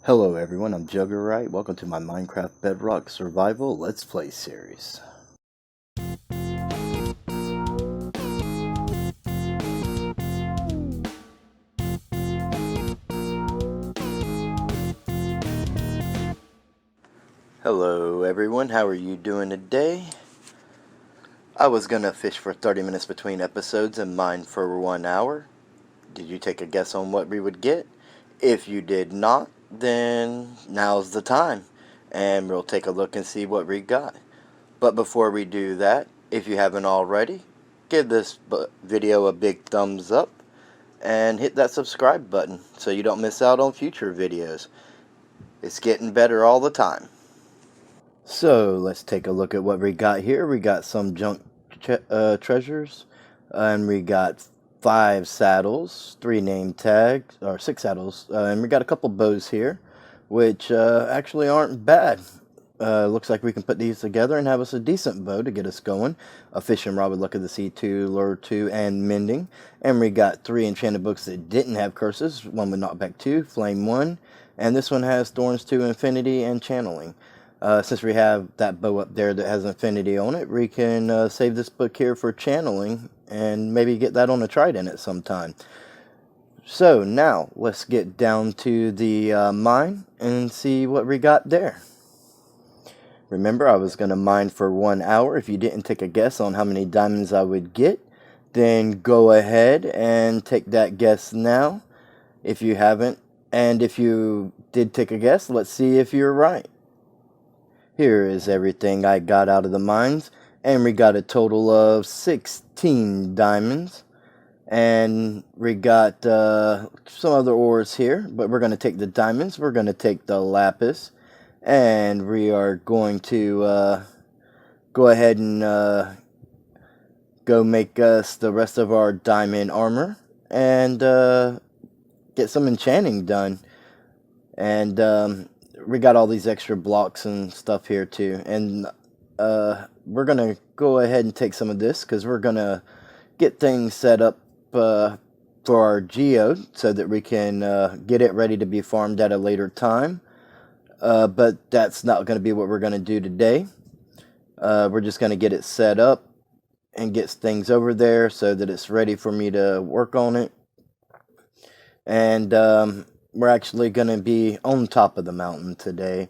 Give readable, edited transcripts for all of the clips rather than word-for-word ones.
Hello everyone, I'm Juggerite. Welcome to my Minecraft Bedrock Survival Let's Play series. Hello everyone, how are you doing today? I was gonna fish for 30 minutes between episodes and mine for 1 hour. Did you take a guess on what we would get? If you did not, then now's the time. And we'll take a look and see what we got. But before we do that, if you haven't already, give this video a big thumbs up and hit that subscribe button so you don't miss out on future videos. It's getting better all the time. So let's take a look at what we got here. We got some junk treasures, and we got 5 saddles, 3 name tags, or 6 saddles, and we got a couple bows here, which actually aren't bad. Looks like we can put these together and have us a decent bow to get us going. A fishing rod with Luck of the Sea 2, Lure 2, and Mending. And we got 3 enchanted books that didn't have curses. One with Knockback 2, Flame 1, and this one has Thorns 2, Infinity, and Channeling. Since we have that bow up there that has Infinity on it, we can save this book here for Channeling and maybe get that on a trident at some time. So now let's get down to the mine and see what we got there. Remember, I was going to mine for 1 hour. If you didn't take a guess on how many diamonds I would get, then go ahead and take that guess now if you haven't. And if you did take a guess, let's see if you're right. Here is everything I got out of the mines, and we got a total of 16 diamonds. And we got some other ores here, but we're going to take the diamonds, we're going to take the lapis, and we are going to go ahead and go make us the rest of our diamond armor and get some enchanting done. And we got all these extra blocks and stuff here too, and we're gonna go ahead and take some of this because we're gonna get things set up for our geode so that we can get it ready to be farmed at a later time. But that's not going to be what we're going to do today. We're just going to get it set up and get things over there so that it's ready for me to work on it. And we're actually going to be on top of the mountain today,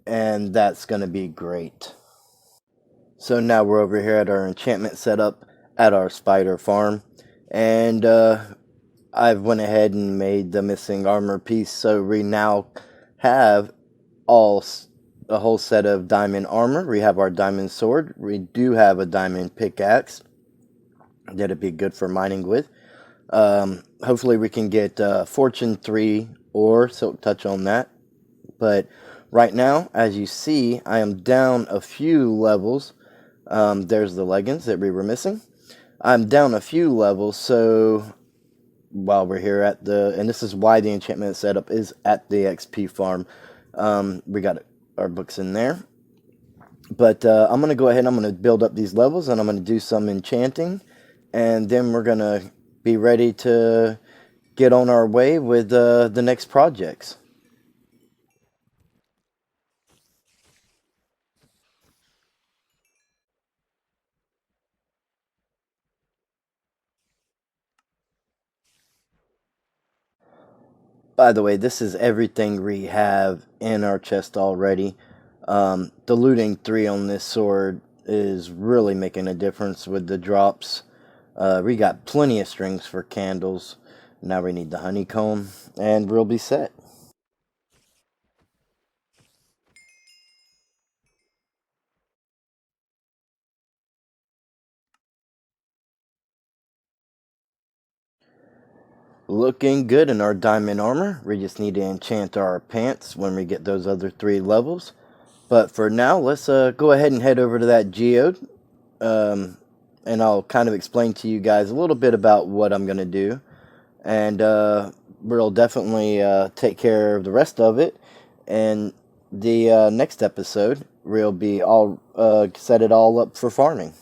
and that's going to be great. So now we're over here at our enchantment setup at our spider farm, and I've went ahead and made the missing armor piece, so we now have a whole set of diamond armor. We have our diamond sword. We do have a diamond pickaxe that'd be good for mining with. Hopefully we can get Fortune 3 or Silk Touch on that. But right now, as you see, I am down a few levels. There's the leggings that we were missing. I'm down a few levels, so while we're here at and this is why the enchantment setup is at the XP farm. We got our books in there. But I'm going to go ahead and I'm going to build up these levels, and I'm going to do some enchanting. And then we're going to be ready to get on our way with the next projects. By the way, this is everything we have in our chest already. The looting 3 on this sword is really making a difference with the drops. We got plenty of strings for candles. Now we need the honeycomb, and we'll be set. Looking good in our diamond armor. We just need to enchant our pants when we get those other 3 levels. But for now, let's go ahead and head over to that geode. And I'll kind of explain to you guys a little bit about what I'm going to do. And we'll definitely take care of the rest of it. And the next episode, we'll be all set it all up for farming.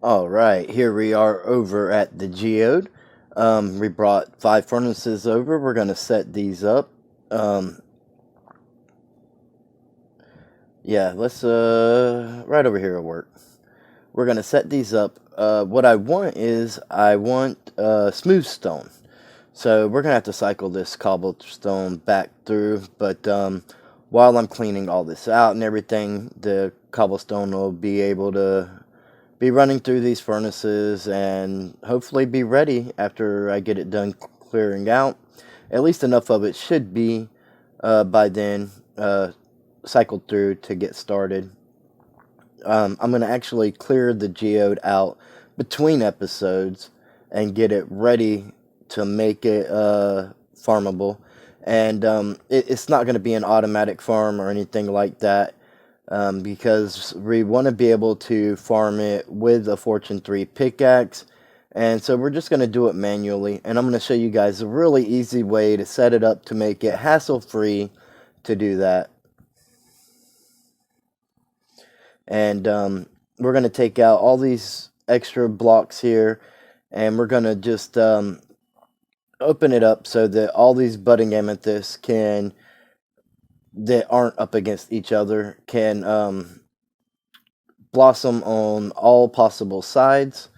Alright, here we are over at the geode. We brought 5 furnaces over. We're going to set these up. Um, yeah, let's right over here will work. We're gonna set these up. What I want is I want smooth stone. So we're gonna have to cycle this cobblestone back through, but while I'm cleaning all this out and everything, the cobblestone will be able to be running through these furnaces and hopefully be ready after I get it done clearing out. At least enough of it should be by then cycled through to get started. I'm going to actually clear the geode out between episodes and get it ready to make it farmable. And it's not going to be an automatic farm or anything like that, because we want to be able to farm it with a Fortune 3 pickaxe. And so we're just going to do it manually. And I'm going to show you guys a really easy way to set it up to make it hassle-free to do that. And we're going to take out all these extra blocks here, and we're going to just open it up so that all these budding amethysts that aren't up against each other can blossom on all possible sides.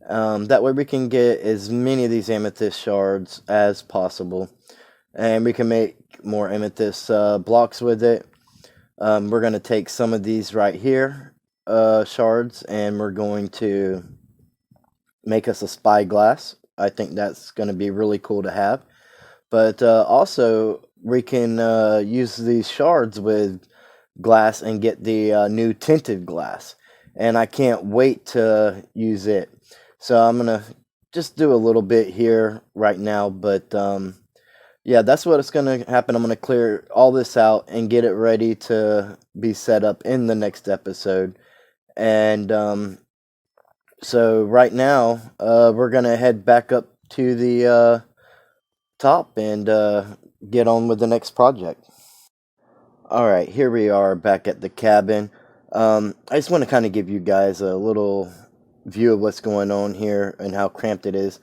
That way we can get as many of these amethyst shards as possible, and we can make more amethyst blocks with it. We're going to take some of these right here, shards, and we're going to make us a spyglass. I think that's going to be really cool to have. But also, we can use these shards with glass and get the new tinted glass. And I can't wait to use it. So I'm going to just do a little bit here right now, but yeah, that's what's going to happen. I'm going to clear all this out and get it ready to be set up in the next episode. And so right now, we're going to head back up to the top and get on with the next project. All right, here we are back at the cabin. I just want to kind of give you guys a little view of what's going on here and how cramped it is.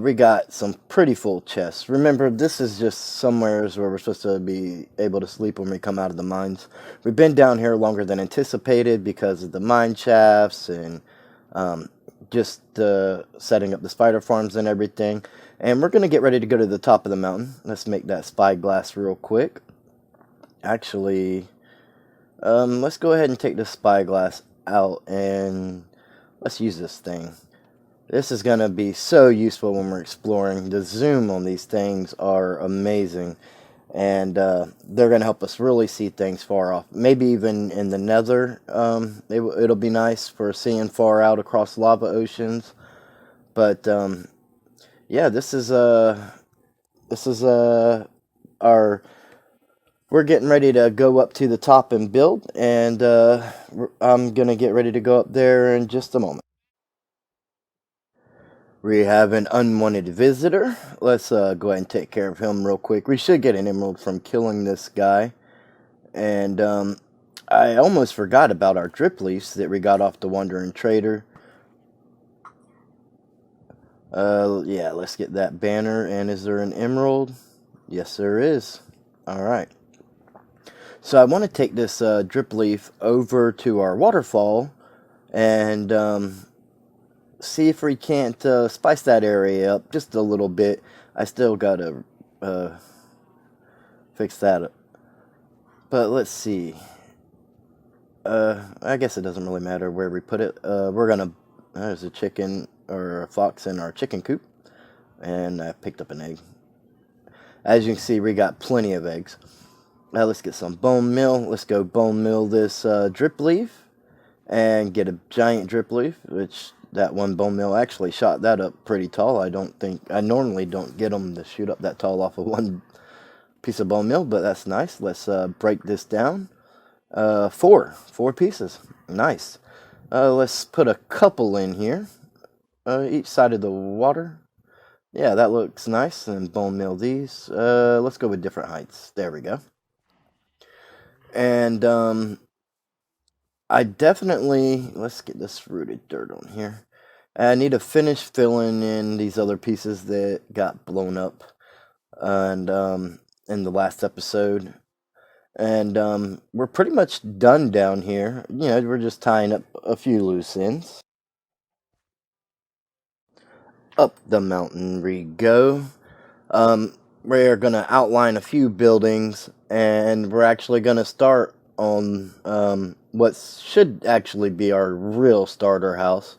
We got some pretty full chests. Remember, this is just somewheres where we're supposed to be able to sleep when we come out of the mines. We've been down here longer than anticipated because of the mine shafts and just setting up the spider farms and everything. And we're going to get ready to go to the top of the mountain. Let's make that spyglass real quick. Actually, let's go ahead and take the spyglass out and let's use this thing. This is going to be so useful when we're exploring. The zoom on these things are amazing. And they're going to help us really see things far off. Maybe even in the nether, it'll be nice for seeing far out across lava oceans. But yeah, this is our. We're getting ready to go up to the top and build, and I'm gonna get ready to go up there in just a moment. We have an unwanted visitor. Let's go ahead and take care of him real quick. We should get an emerald from killing this guy. And I almost forgot about our drip leaves that we got off the Wandering Trader. Yeah, let's get that banner. And is there an emerald? Yes, there is. All right. So I want to take this drip leaf over to our waterfall and see if we can't spice that area up just a little bit. I still got to fix that up. But let's see. I guess it doesn't really matter where we put it. We're gonna. There's a chicken or a fox in our chicken coop, and I picked up an egg. As you can see, we got plenty of eggs. Now let's get some bone meal. Let's go bone meal this drip leaf, and get a giant drip leaf. Which that one bone meal actually shot that up pretty tall. I normally don't get them to shoot up that tall off of one piece of bone meal, but that's nice. Let's break this down. Four pieces. Nice. Let's put a couple in here, each side of the water. Yeah, that looks nice. And bone meal these. Let's go with different heights. There we go. And I definitely let's get this rooted dirt on here. I need to finish filling in these other pieces that got blown up, and in the last episode. And we're pretty much done down here. We're just tying up a few loose ends. Up the mountain we go. We're going to outline a few buildings, and we're actually going to start on what should actually be our real starter house.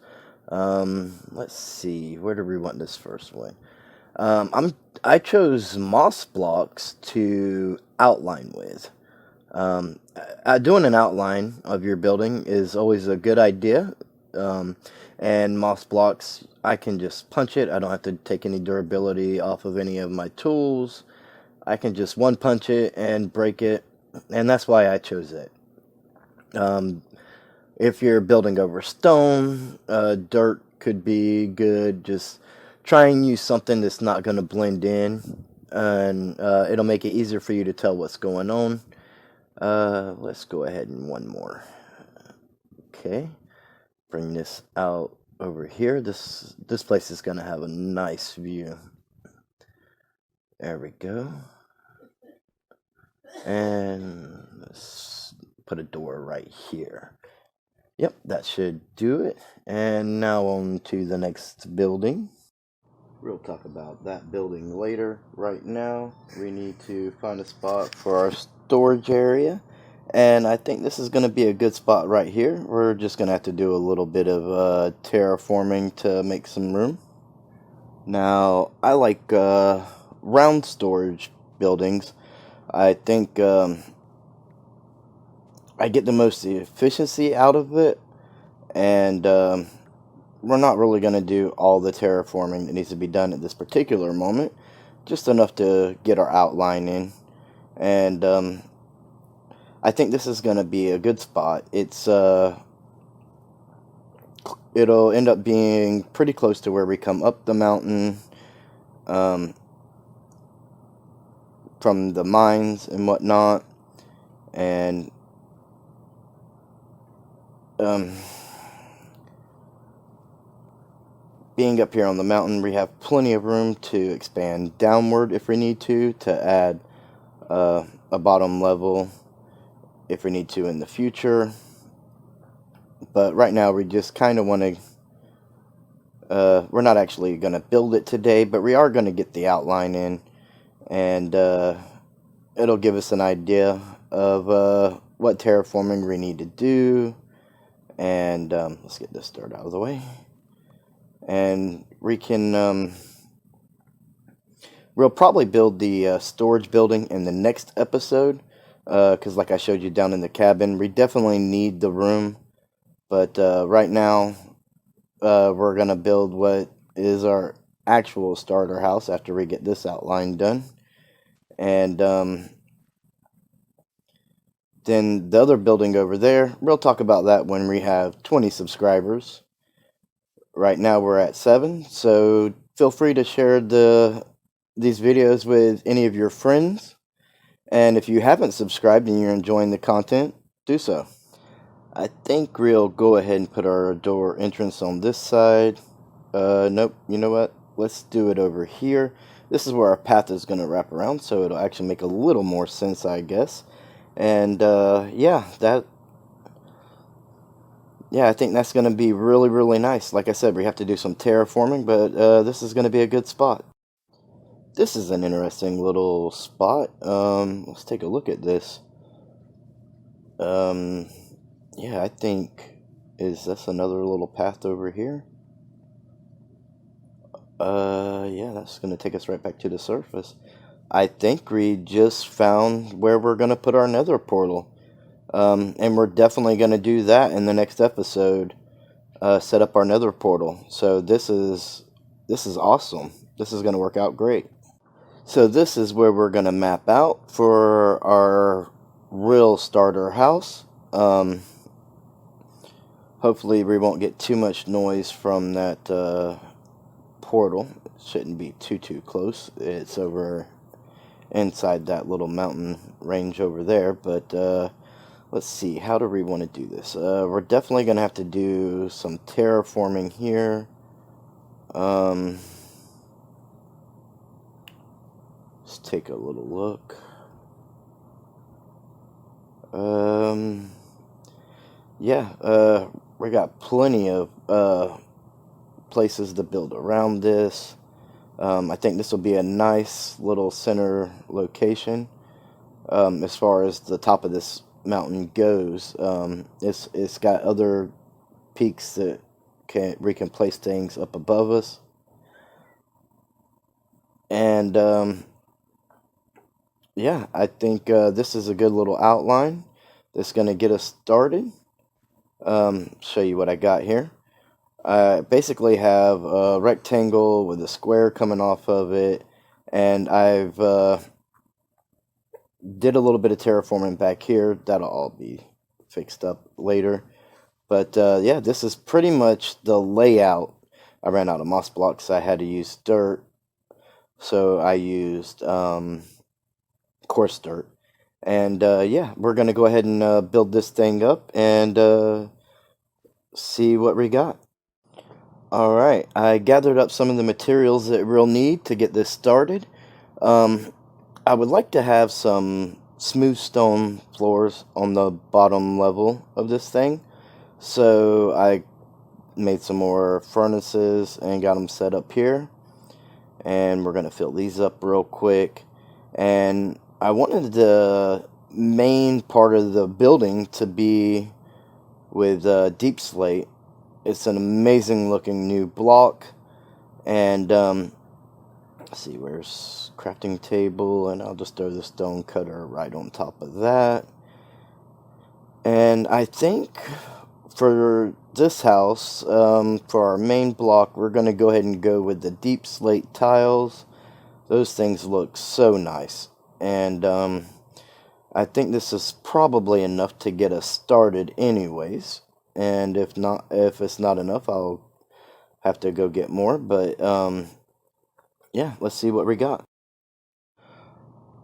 Let's see, where do we want this first one? I chose moss blocks to outline with. Doing an outline of your building is always a good idea. And moss blocks, I can just punch it. I don't have to take any durability off of any of my tools. I can just one punch it and break it, and that's why I chose it. If you're building over stone, dirt could be good. Just try and use something that's not going to blend in, and it'll make it easier for you to tell what's going on. Let's go ahead and one more. Okay, bring this out over here. This place is going to have a nice view. There we go. And let's put a door right here. Yep, that should do it. And now on to the next building. We'll talk about that building later. Right now, we need to find a spot for our storage area. And I think this is going to be a good spot right here. We're just going to have to do a little bit of terraforming to make some room. Now, I like round storage buildings. I think I get the most efficiency out of it. And we're not really going to do all the terraforming that needs to be done at this particular moment. Just enough to get our outline in. And I think this is going to be a good spot. It'll end up being pretty close to where we come up the mountain from the mines and whatnot. And being up here on the mountain, we have plenty of room to expand downward if we need to add a bottom level if we need to in the future. But right now we just kind of want to, we're not actually going to build it today, but we are going to get the outline in, and it'll give us an idea of what terraforming we need to do. And let's get this dirt out of the way. And we can, we'll probably build the storage building in the next episode, because like I showed you down in the cabin, we definitely need the room. But right now, we're going to build what is our actual starter house after we get this outline done. And then the other building over there, we'll talk about that when we have 20 subscribers. Right now we're at 7, so feel free to share these videos with any of your friends. And if you haven't subscribed and you're enjoying the content, do so. I think we'll go ahead and put our door entrance on this side. Nope, you know what? Let's do it over here. This is where our path is going to wrap around, so it'll actually make a little more sense, I guess. And yeah, I think that's going to be really, really nice. Like I said, we have to do some terraforming, but this is going to be a good spot. This is an interesting little spot. Let's take a look at this. Yeah, I think, is this another little path over here? Yeah, that's going to take us right back to the surface. I think we just found where we're going to put our nether portal. And we're definitely going to do that in the next episode. Set up our nether portal. So this is awesome. This is going to work out great. So this is where we're going to map out for our real starter house. Hopefully we won't get too much noise from that portal. It shouldn't be too close. It's over inside that little mountain range over there. But let's see, how do we want to do this? We're definitely going to have to do some terraforming take a little look. Yeah, we got plenty of places to build around this. I think this will be a nice little center location. As far as the top of this mountain goes, it's got other peaks that we can place things up above us, and yeah, I think this is a good little outline that's going to get us started. Show you what I got here. I basically have a rectangle with a square coming off of it, and I've did a little bit of terraforming back here. That'll all be fixed up later. But yeah, this is pretty much the layout. I ran out of moss blocks, so I had to use dirt. So I used coarse dirt. And yeah, we're going to go ahead and build this thing up and see what we got. Alright, I gathered up some of the materials that we'll need to get this started. I would like to have some smooth stone floors on the bottom level of this thing. So I made some more furnaces and got them set up here. And we're going to fill these up real quick. And I wanted the main part of the building to be with deep slate. It's an amazing looking new block. And let's see, where's crafting table, and I'll just throw the stone cutter right on top of that. And I think for this house, for our main block, we're going to go ahead and go with the deep slate tiles. Those things look so nice. And I think this is probably enough to get us started anyways. And if it's not enough, I'll have to go get more. But yeah, let's see what we got.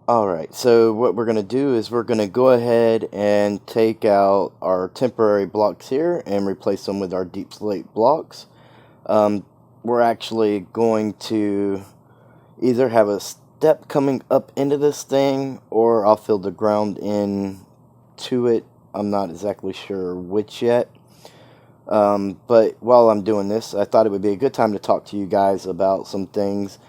Alright, so what we're going to do is we're going to go ahead and take out our temporary blocks here and replace them with our deep slate blocks. We're actually going to either have a step coming up into this thing, or I'll fill the ground in to it. I'm not exactly sure which yet. But while I'm doing this, I thought it would be a good time to talk to you guys about some things.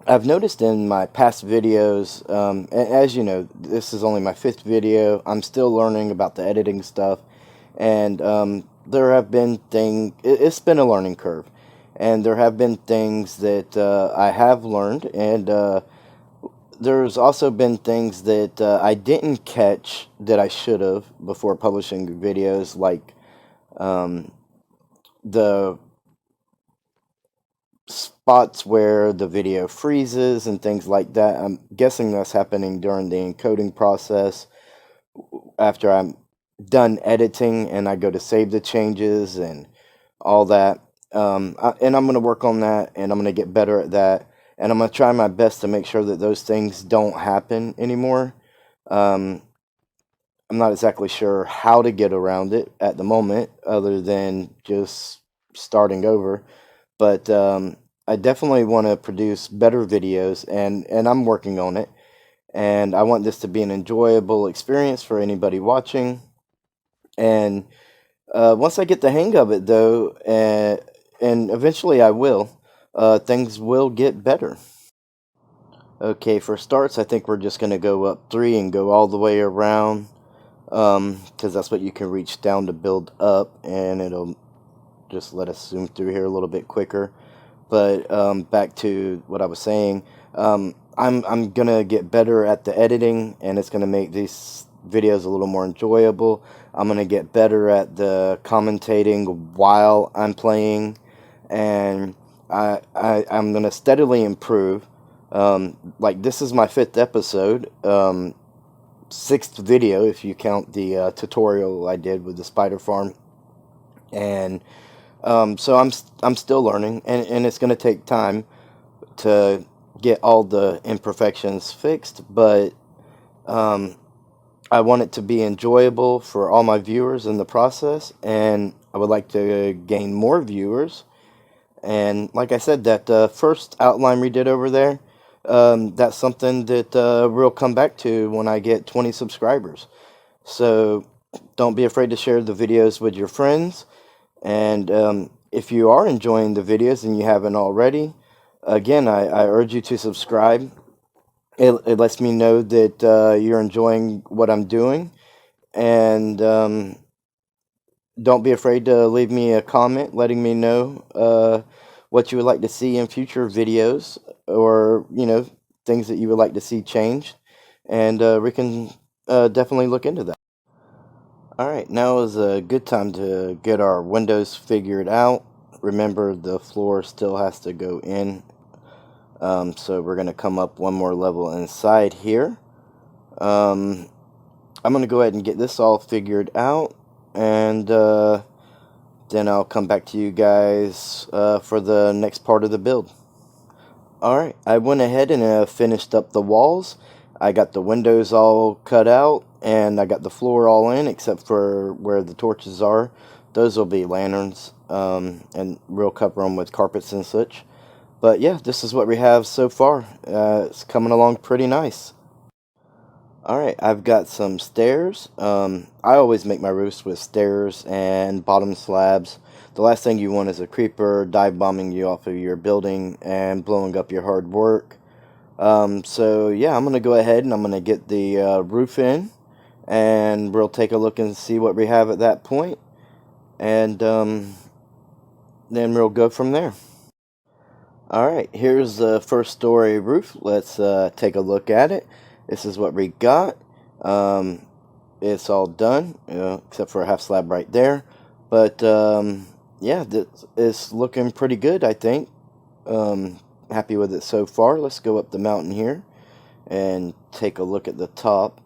I've noticed in my past videos, and as you know, this is only my 5th video. I'm still learning about the editing stuff, and there have been it's been a learning curve, and there have been things that I have learned, and there's also been things that I didn't catch that I should have before publishing videos, like the spots where the video freezes and things like that. I'm guessing that's happening during the encoding process after I'm done editing and I go to save the changes and all that. And I'm going to work on that, and I'm going to get better at that, and I'm going to try my best to make sure that those things don't happen anymore. I'm not exactly sure how to get around it at the moment, other than just starting over. But I definitely want to produce better videos, and I'm working on it. And I want this to be an enjoyable experience for anybody watching. And once I get the hang of it, though, and eventually I will, things will get better. Okay, for starts, I think we're just going to go up 3 and go all the way around, because that's what you can reach down to build up, and it'll just let us zoom through here a little bit quicker. But back to what I was saying, I'm gonna get better at the editing, and it's gonna make these videos a little more enjoyable. I'm gonna get better at the commentating while I'm playing, and I'm gonna steadily improve. Like, this is my 5th episode, 6th video if you count the tutorial I did with the spider farm, and so I'm still learning, and it's going to take time to get all the imperfections fixed, but I want it to be enjoyable for all my viewers in the process, and I would like to gain more viewers. And like I said, that first outline we did over there, that's something that we'll come back to when I get 20 subscribers. So don't be afraid to share the videos with your friends. And if you are enjoying the videos and you haven't already, again, I urge you to subscribe. It lets me know that you're enjoying what I'm doing. And don't be afraid to leave me a comment letting me know what you would like to see in future videos, or, things that you would like to see changed. And we can definitely look into that. Alright, now is a good time to get our windows figured out. Remember, the floor still has to go in. So we're going to come up one more level inside here. I'm going to go ahead and get this all figured out. And then I'll come back to you guys for the next part of the build. Alright, I went ahead and finished up the walls. I got the windows all cut out, and I got the floor all in, except for where the torches are. Those will be lanterns, and we'll cover them with carpets and such. But yeah, this is what we have so far. It's coming along pretty nice. Alright, I've got some stairs. I always make my roofs with stairs and bottom slabs. The last thing you want is a creeper dive bombing you off of your building and blowing up your hard work. So yeah, I'm going to go ahead and I'm going to get the roof in, and we'll take a look and see what we have at that point. And then we'll go from there. Alright, here's the first story roof. Let's take a look at it. This is what we got. It's all done, except for a half slab right there. But yeah, it's looking pretty good, I think. Happy with it so far. Let's go up the mountain here and take a look at the top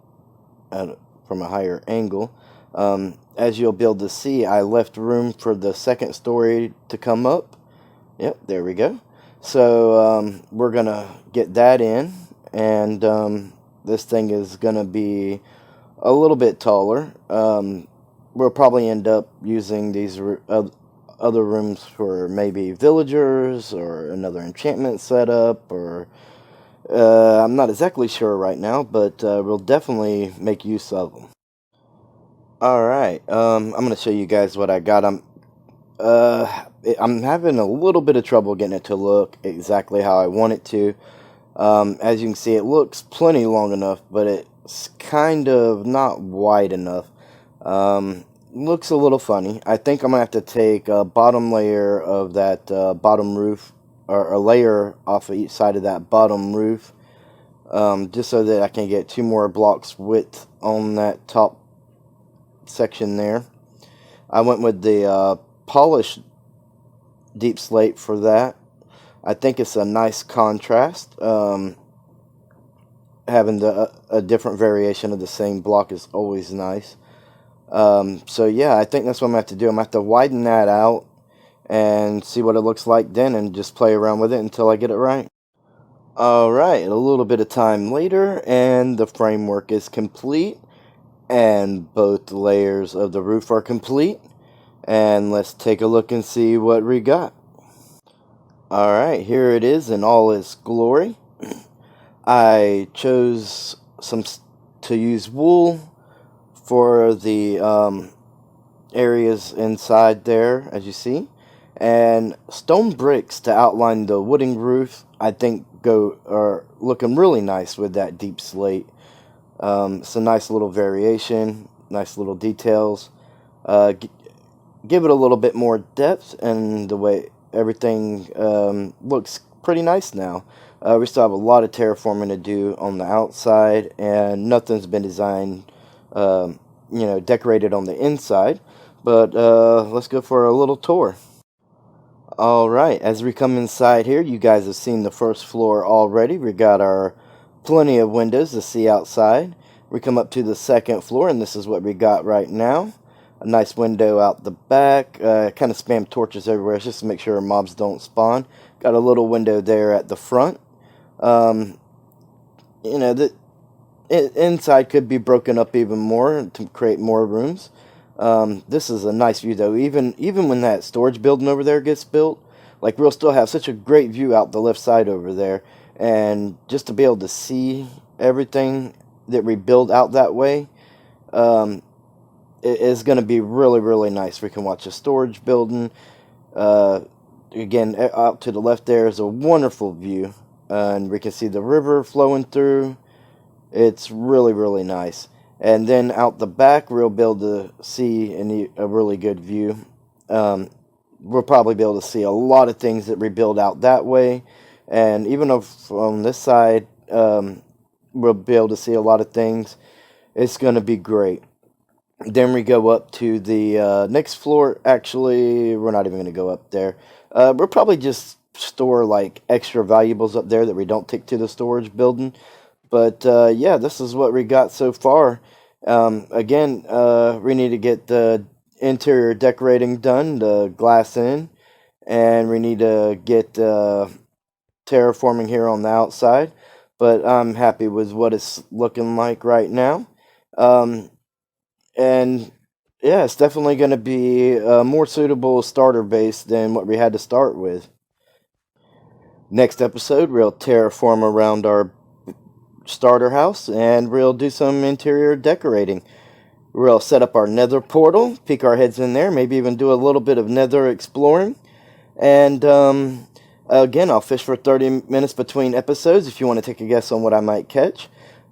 from a higher angle. As you'll be able to see, I left room for the second story to come up. Yep, there we go. So we're going to get that in, and this thing is going to be a little bit taller. We'll probably end up using these other rooms for maybe villagers or another enchantment setup, or I'm not exactly sure right now, but we'll definitely make use of them. Alright, I'm going to show you guys what I got. I'm having a little bit of trouble getting it to look exactly how I want it to. As you can see, it looks plenty long enough, but it's kind of not wide enough. Looks a little funny. I think I'm going to have to take a bottom layer of that bottom roof, or a layer off of each side of that bottom roof, just so that I can get 2 more blocks width on that top section there. I went with the polished deep slate for that. I think it's a nice contrast. Having a different variation of the same block is always nice. So yeah, I think that's what I'm going to have to do. I'm going to have to widen that out and see what it looks like then, and just play around with it until I get it right. Alright, a little bit of time later, and the framework is complete, and both layers of the roof are complete. And let's take a look and see what we got. Alright, here it is in all its glory. I chose to use wool for the areas inside there, as you see, and stone bricks to outline the wooden roof. I think are looking really nice with that deep slate. It's a nice little variation, nice little details. Give it a little bit more depth, and the way everything looks pretty nice now. We still have a lot of terraforming to do on the outside, and nothing's been designed, decorated on the inside. But let's go for a little tour. Alright, as we come inside here, you guys have seen the first floor already. We got our plenty of windows to see outside. We come up to the second floor, and this is what we got right now. A nice window out the back. Kind of spam torches everywhere just to make sure mobs don't spawn. Got a little window there at the front. The inside could be broken up even more to create more rooms. This is a nice view though. Even when that storage building over there gets built, like, we'll still have such a great view out the left side over there. and just to be able to see everything that we build out that way, um, it is going to be really, really nice. We can watch a storage building. Uh, Again, out to the left there is a wonderful view, and we can see the river flowing through. It's really, really nice. And then out the back, we'll be able to see a really good view. We'll probably be able to see a lot of things that we build out that way. And even if on this side, we'll be able to see a lot of things. It's going to be great. Then we go up to the next floor. Actually, we're not even going to go up there. We'll probably just store like extra valuables up there that we don't take to the storage building. But yeah, this is what we got so far. Again, we need to get the interior decorating done, the glass in, and we need to get terraforming here on the outside. But I'm happy with what it's looking like right now. And yeah, it's definitely going to be a more suitable starter base than what we had to start with. Next episode, we'll terraform around our starter house, and we'll do some interior decorating. We'll set up our nether portal, peek our heads in there, maybe even do a little bit of nether exploring. And again, I'll fish for 30 minutes between episodes if you want to take a guess on what I might catch.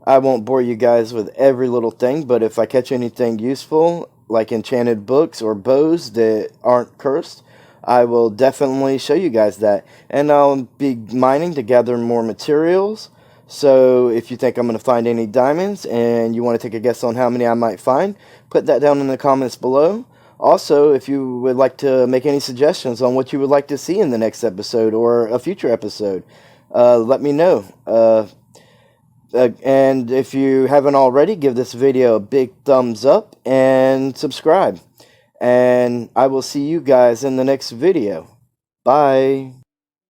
I won't bore you guys with every little thing, but if I catch anything useful, like enchanted books or bows that aren't cursed, I will definitely show you guys that. And I'll be mining to gather more materials. So if you think I'm going to find any diamonds and you want to take a guess on how many I might find, put that down in the comments below. Also, if you would like to make any suggestions on what you would like to see in the next episode or a future episode, let me know. And if you haven't already, give this video a big thumbs up and subscribe. And I will see you guys in the next video. Bye.